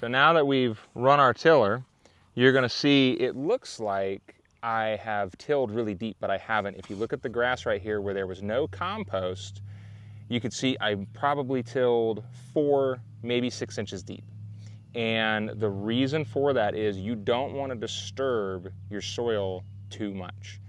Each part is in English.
So now that we've run our tiller, you're gonna see it looks like I have tilled really deep, but I haven't. If you look at the grass right here where there was no compost, you can see I probably tilled 4, maybe 6 inches deep. And the reason for that is you don't want to disturb your soil too much.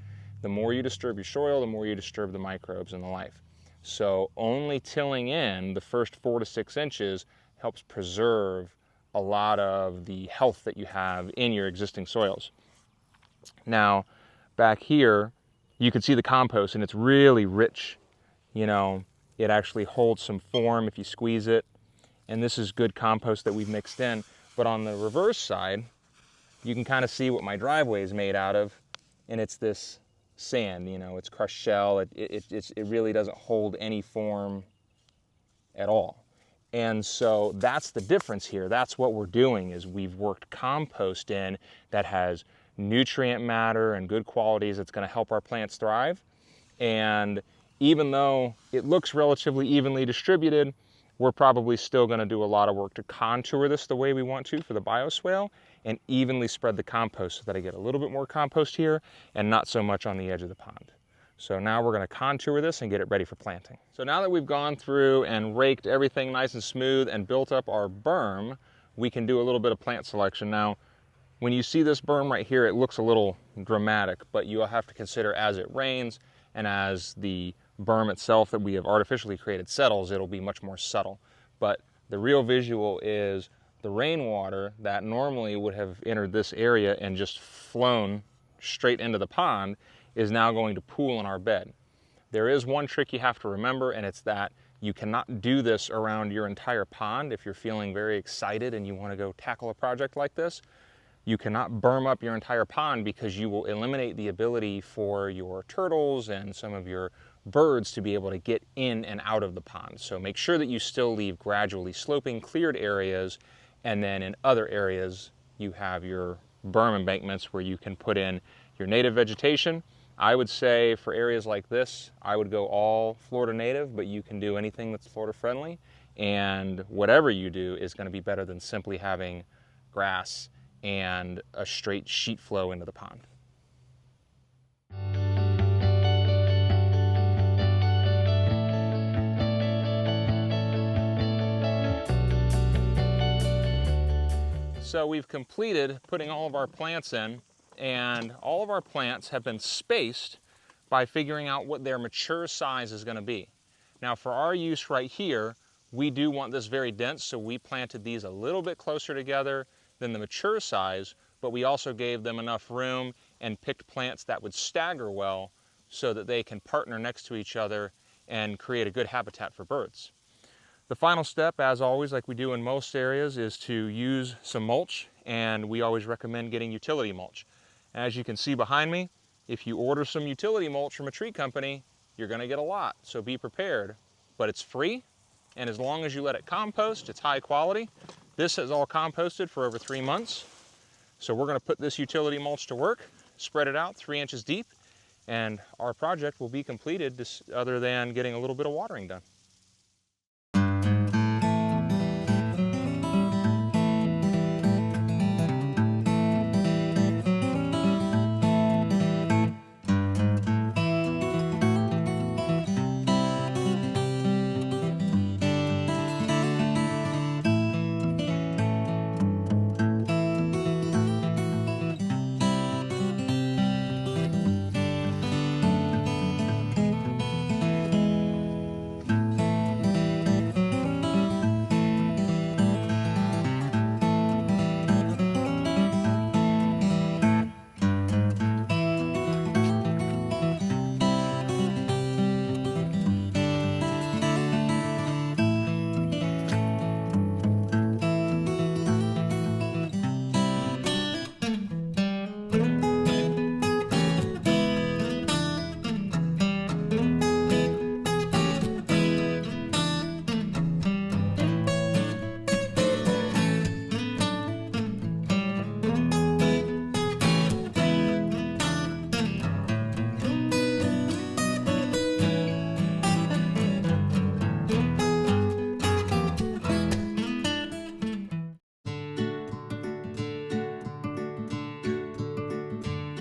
The more you disturb your soil, the more you disturb the microbes and the life. So only tilling in the first 4 to 6 inches helps preserve a lot of the health that you have in your existing soils. Now, back here, you can see the compost, and it's really rich. You know, it actually holds some form if you squeeze it. And this is good compost that we've mixed in. But on the reverse side, you can kind of see what my driveway is made out of, and it's this sand, you know, it's crushed shell. It really doesn't hold any form at all. And so that's the difference here. That's what we're doing, is we've worked compost in that has nutrient matter and good qualities that's going to help our plants thrive. And even though it looks relatively evenly distributed, we're probably still going to do a lot of work to contour this the way we want to for the bioswale and evenly spread the compost so that I get a little bit more compost here and not so much on the edge of the pond. So now we're going to contour this and get it ready for planting. So now that we've gone through and raked everything nice and smooth and built up our berm, we can do a little bit of plant selection. Now, when you see this berm right here, it looks a little dramatic, but you'll have to consider as it rains and as the berm itself that we have artificially created settles, it'll be much more subtle. But the real visual is the rainwater that normally would have entered this area and just flown straight into the pond is now going to pool in our bed. There is one trick you have to remember, and it's that you cannot do this around your entire pond. If you're feeling very excited and you want to go tackle a project like this, you cannot berm up your entire pond, because you will eliminate the ability for your turtles and some of your birds to be able to get in and out of the pond. So make sure that you still leave gradually sloping cleared areas, and then in other areas you have your berm embankments where you can put in your native vegetation. I would say for areas like this, I would go all Florida native, but you can do anything that's Florida friendly, and whatever you do is going to be better than simply having grass and a straight sheet flow into the pond. So we've completed putting all of our plants in, and all of our plants have been spaced by figuring out what their mature size is going to be. Now for our use right here, we do want this very dense, so we planted these a little bit closer together than the mature size, but we also gave them enough room and picked plants that would stagger well so that they can partner next to each other and create a good habitat for birds. The final step, as always, like we do in most areas, is to use some mulch, and we always recommend getting utility mulch. As you can see behind me, if you order some utility mulch from a tree company, you're going to get a lot, so be prepared. But it's free, and as long as you let it compost, it's high quality. This is all composted for over 3 months. So we're going to put this utility mulch to work, spread it out 3 inches deep, and our project will be completed, other than getting a little bit of watering done.